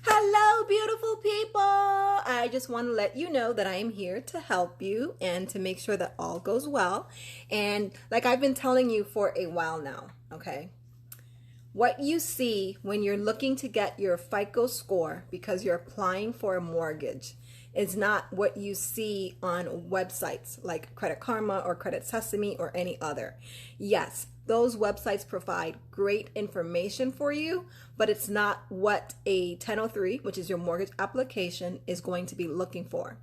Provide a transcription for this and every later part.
Hello, beautiful people. I just want to let you know that I am here to help you and to make sure that all goes well. And like I've been telling you for a while now, okay? What you see when you're looking to get your FICO score because you're applying for a mortgage is not what you see on websites like Credit Karma or Credit Sesame or any other. Yes, those websites provide great information for you, but it's not what a 1003, which is your mortgage application, is going to be looking for.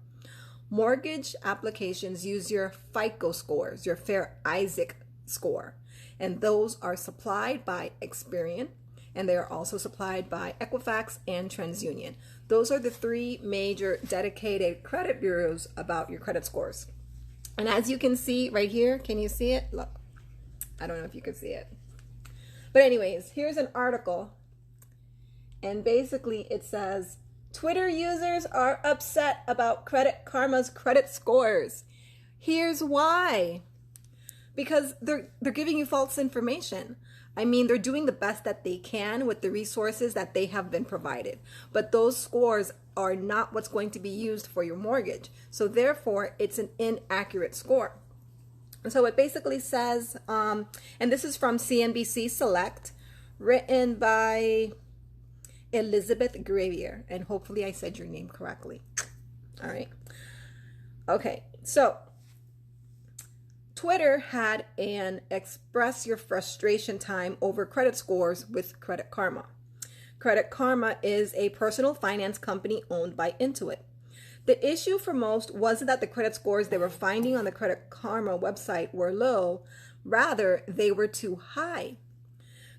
Mortgage applications use your FICO scores, your Fair Isaac score, and those are supplied by Experian, and they are also supplied by Equifax and TransUnion. Those are the three major dedicated credit bureaus about your credit scores. And as you can see right here, can you see it? Look, I don't know if you can see it. But anyways, here's an article, and basically it says, Twitter users are upset about Credit Karma's credit scores. Here's why. Because they're giving you false information. I mean, they're doing the best that they can with the resources that they have been provided. But those scores are not what's going to be used for your mortgage. So therefore, it's an inaccurate score. So it basically says, and this is from CNBC Select, written by Elizabeth Gravier. And hopefully I said your name correctly. All right. Okay, so Twitter had an express your frustration time over credit scores with Credit Karma. Credit Karma is a personal finance company owned by Intuit. The issue for most wasn't that the credit scores they were finding on the Credit Karma website were low, rather they were too high.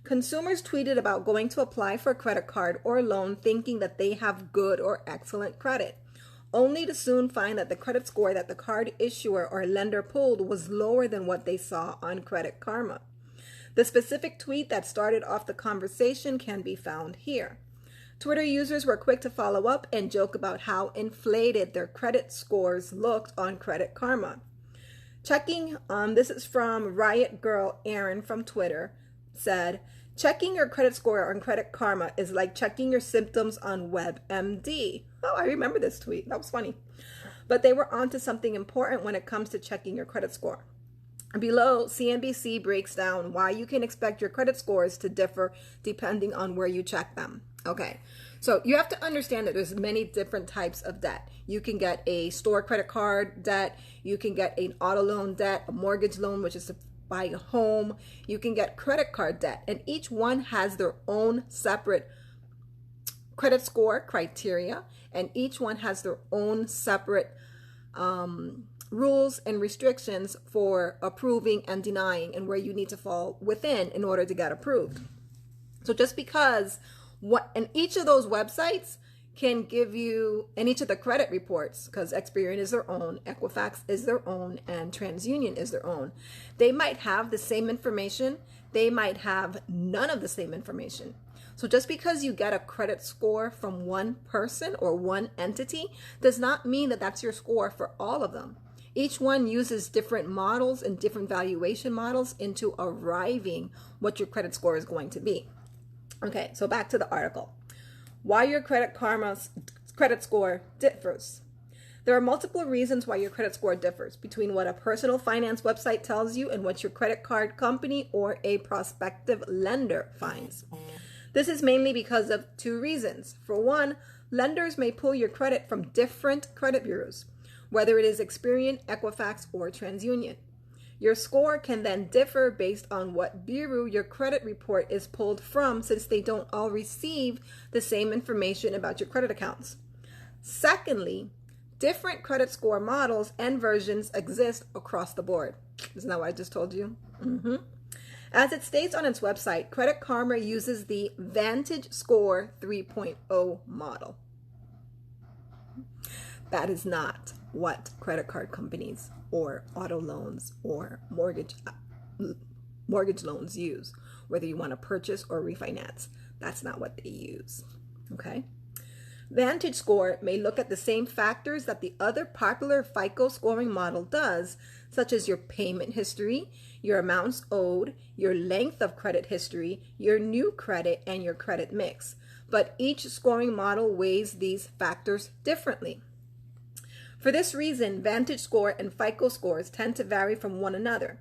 Consumers tweeted about going to apply for a credit card or loan thinking that they have good or excellent credit, only to soon find that the credit score that the card issuer or lender pulled was lower than what they saw on Credit Karma. The specific tweet that started off the conversation can be found here. Twitter users were quick to follow up and joke about how inflated their credit scores looked on Credit Karma. This is from Riot Girl Aaron from Twitter, said, checking your credit score on Credit Karma is like checking your symptoms on WebMD. Oh, I remember this tweet. That was funny. But they were onto something important when it comes to checking your credit score. Below, CNBC breaks down why you can expect your credit scores to differ depending on where you check them. Okay, so you have to understand that there's many different types of debt. You can get a store credit card debt. You can get an auto loan debt, a mortgage loan, which is to buy a home. You can get credit card debt, and each one has their own separate credit score criteria, and each one has their own separate rules and restrictions for approving and denying and where you need to fall within in order to get approved. So just because and each of those websites can give you, and each of the credit reports, because Experian is their own, Equifax is their own, and TransUnion is their own. They might have the same information. They might have none of the same information. So just because you get a credit score from one person or one entity does not mean that that's your score for all of them. Each one uses different models and different valuation models into arriving what your credit score is going to be. Okay, so back to the article. Why your Credit Karma's credit score differs. There are multiple reasons why your credit score differs between what a personal finance website tells you and what your credit card company or a prospective lender finds. This is mainly because of two reasons. For one, lenders may pull your credit from different credit bureaus, whether it is Experian, Equifax, or TransUnion. Your score can then differ based on what bureau your credit report is pulled from, since they don't all receive the same information about your credit accounts. Secondly, different credit score models and versions exist across the board. Isn't that what I just told you? As it states on its website, Credit Karma uses the VantageScore 3.0 model. That is not what credit card companies or auto loans or mortgage loans use, whether you want to purchase or refinance. That's not what they use. Okay. VantageScore may look at the same factors that the other popular FICO scoring model does, such as your payment history, your amounts owed, your length of credit history, your new credit, and your credit mix. But each scoring model weighs these factors differently. For this reason, VantageScore and FICO scores tend to vary from one another.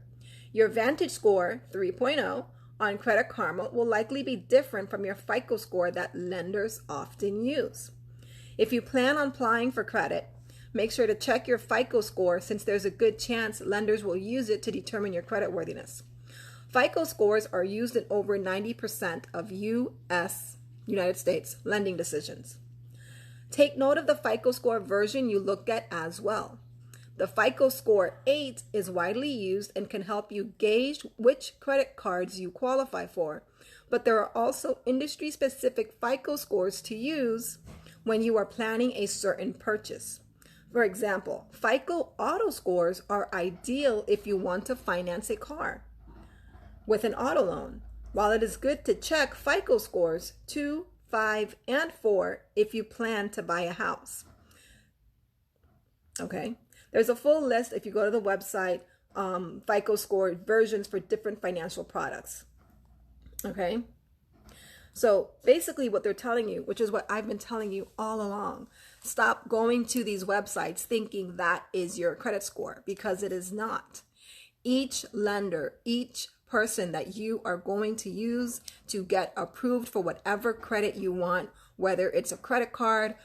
Your VantageScore 3.0 on Credit Karma will likely be different from your FICO score that lenders often use. If you plan on applying for credit, make sure to check your FICO score since there's a good chance lenders will use it to determine your creditworthiness. FICO scores are used in over 90% of United States lending decisions. Take note of the FICO score version you look at as well. The FICO score 8 is widely used and can help you gauge which credit cards you qualify for, but there are also industry-specific FICO scores to use when you are planning a certain purchase. For example, FICO auto scores are ideal if you want to finance a car with an auto loan, while it is good to check FICO scores 2, 5, and 4 if you plan to buy a house. Okay, there's a full list if you go to the website, FICO score versions for different financial products. Okay, so basically what they're telling you, which is what I've been telling you all along, stop going to these websites thinking that is your credit score, because it is not. Each lender, each person that you are going to use to get approved for whatever credit you want, whether it's a credit card,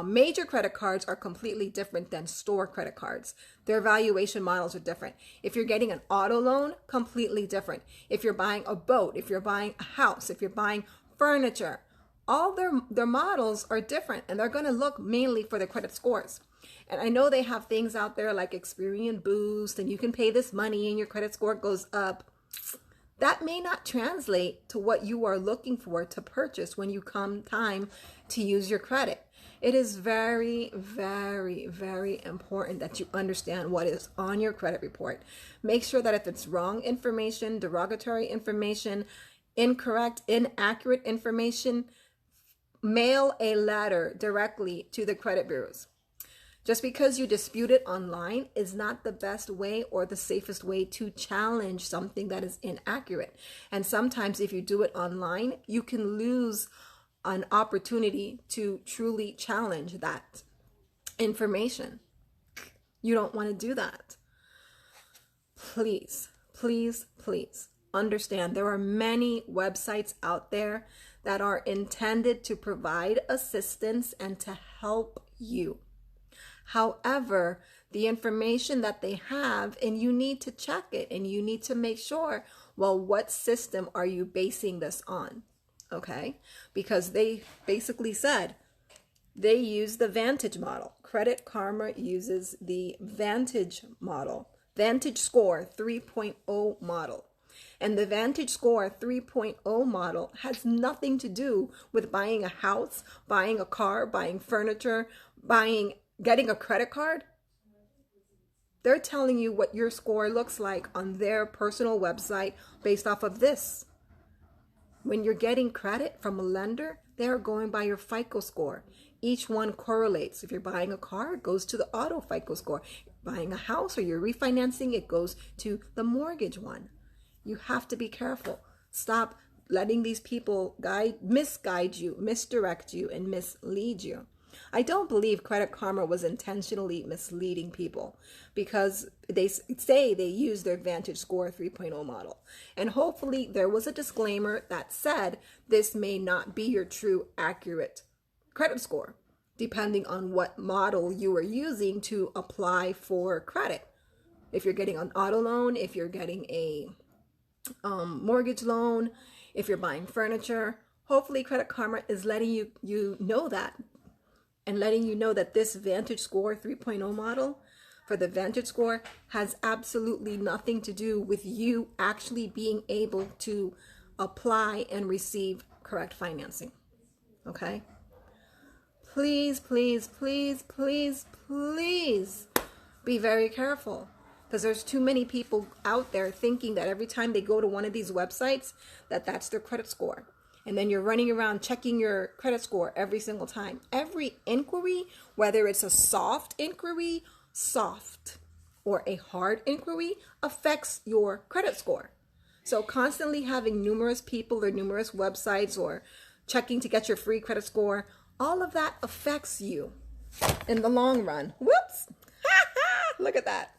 major credit cards are completely different than store credit cards. Their valuation models are different. If you're getting an auto loan, completely different. If you're buying a boat, if you're buying a house, if you're buying furniture, all their models are different, and they're going to look mainly for the credit scores. And I know they have things out there like Experian Boost, and you can pay this money and your credit score goes up. That may not translate to what you are looking for to purchase when you come time to use your credit. It is very, very, very important that you understand what is on your credit report. Make sure that if it's wrong information, derogatory information, incorrect, inaccurate information, mail a letter directly to the credit bureaus. Just because you dispute it online is not the best way or the safest way to challenge something that is inaccurate. And sometimes if you do it online, you can lose an opportunity to truly challenge that information. You don't want to do that. Please, please, please understand there are many websites out there that are intended to provide assistance and to help you. However, the information that they have, and you need to check it, and you need to make sure, well, what system are you basing this on? Okay, because they basically said they use the Vantage model. Credit Karma uses the Vantage model, VantageScore 3.0 model. And the VantageScore 3.0 model has nothing to do with buying a house, buying a car, buying furniture, getting a credit card. They're telling you what your score looks like on their personal website based off of this. When you're getting credit from a lender, they're going by your FICO score. Each one correlates. If you're buying a car, it goes to the auto FICO score. Buying a house or you're refinancing, it goes to the mortgage one. You have to be careful. Stop letting these people misguide you, misdirect you, and mislead you. I don't believe Credit Karma was intentionally misleading people, because they say they use their VantageScore 3.0 model. And hopefully there was a disclaimer that said this may not be your true accurate credit score, depending on what model you are using to apply for credit. If you're getting an auto loan, if you're getting a mortgage loan, if you're buying furniture, hopefully Credit Karma is letting you know that. And letting you know that this VantageScore 3.0 model for the VantageScore has absolutely nothing to do with you actually being able to apply and receive correct financing. Okay? Please, please, please, please, please be very careful, because there's too many people out there thinking that every time they go to one of these websites that's their credit score. And then you're running around checking your credit score every single time. Every inquiry, whether it's a soft inquiry, soft. or a hard inquiry affects your credit score. So constantly having numerous people or numerous websites or checking to get your free credit score, all of that affects you in the long run. Whoops! Look at that.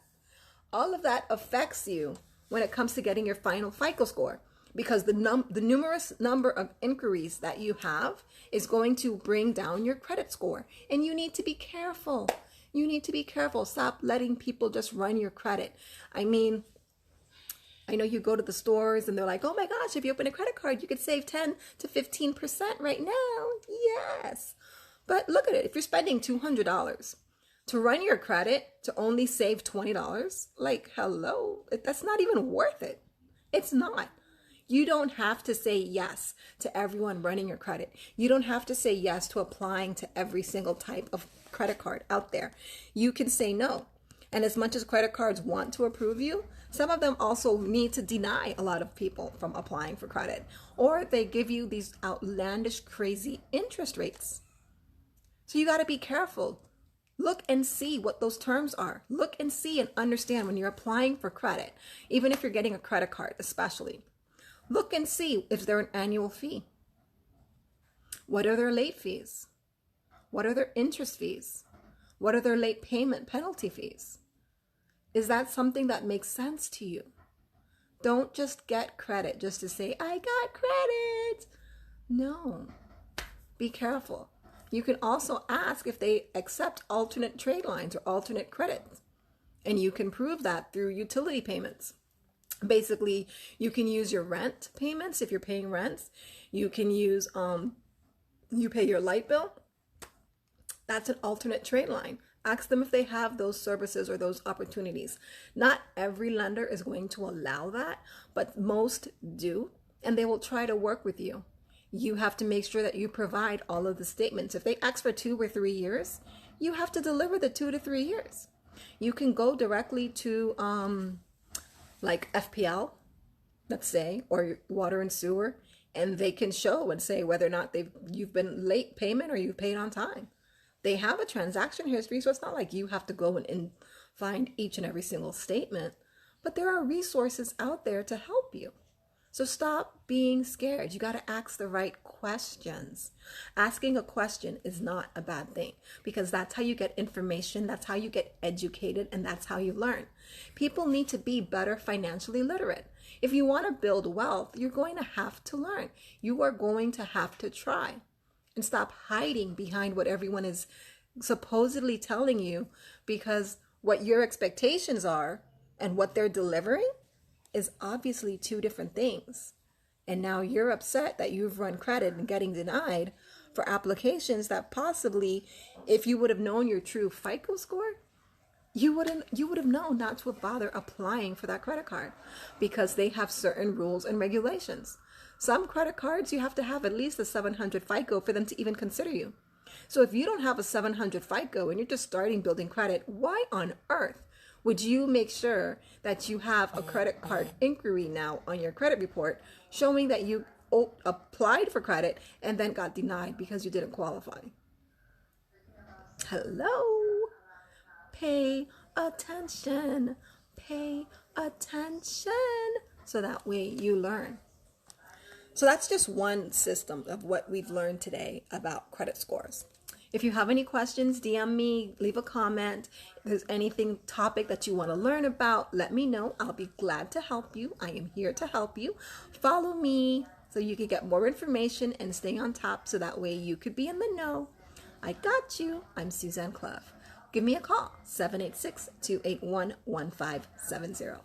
All of that affects you when it comes to getting your final FICO score, because the numerous number of inquiries that you have is going to bring down your credit score. And you need to be careful. You need to be careful. Stop letting people just run your credit. I mean, I know you go to the stores and they're like, oh my gosh, if you open a credit card, you could save 10 to 15% right now. Yes. But look at it. If you're spending $200 to run your credit to only save $20, like, hello, that's not even worth it. It's not. You don't have to say yes to everyone running your credit. You don't have to say yes to applying to every single type of credit card out there. You can say no. And as much as credit cards want to approve you, some of them also need to deny a lot of people from applying for credit. Or they give you these outlandish, crazy interest rates. So you got to be careful. Look and see what those terms are. Look and see and understand when you're applying for credit, even if you're getting a credit card, especially. Look and see if they're an annual fee. What are their late fees? What are their interest fees? What are their late payment penalty fees? Is that something that makes sense to you? Don't just get credit just to say, I got credit. No. Be careful. You can also ask if they accept alternate trade lines or alternate credits. And you can prove that through utility payments. Basically, you can use your rent payments if you're paying rents. You can use, you pay your light bill. That's an alternate trade line. Ask them if they have those services or those opportunities. Not every lender is going to allow that, but most do, and they will try to work with you. You have to make sure that you provide all of the statements. If they ask for 2 or 3 years, you have to deliver the 2 to 3 years. You can go directly to like FPL, let's say, or water and sewer, and they can show and say whether or not you've been late payment or you've paid on time. They have a transaction history, so it's not like you have to go and find each and every single statement, but there are resources out there to help you. So stop being scared. You got to ask the right questions. Asking a question is not a bad thing, because that's how you get information, that's how you get educated, and that's how you learn. People need to be better financially literate. If you want to build wealth, you're going to have to learn. You are going to have to try. And stop hiding behind what everyone is supposedly telling you, because what your expectations are and what they're delivering is obviously 2 different things. And now you're upset that you've run credit and getting denied for applications that possibly, if you would have known your true FICO score, you would have known not to bother applying for that credit card, because they have certain rules and regulations. Some credit cards, you have to have at least a 700 FICO for them to even consider you. So if you don't have a 700 FICO and you're just starting building credit, why on earth would you make sure that you have a credit card inquiry now on your credit report showing that you applied for credit and then got denied because you didn't qualify? Hello? Pay attention. Pay attention. So that way you learn. So that's just one system of what we've learned today about credit scores. If you have any questions, DM me, leave a comment. If there's anything topic that you want to learn about, let me know. I'll be glad to help you. I am here to help you. Follow me so you can get more information and stay on top, so that way you could be in the know. I got you. I'm Suzan Clough. Give me a call, 786-281-1570.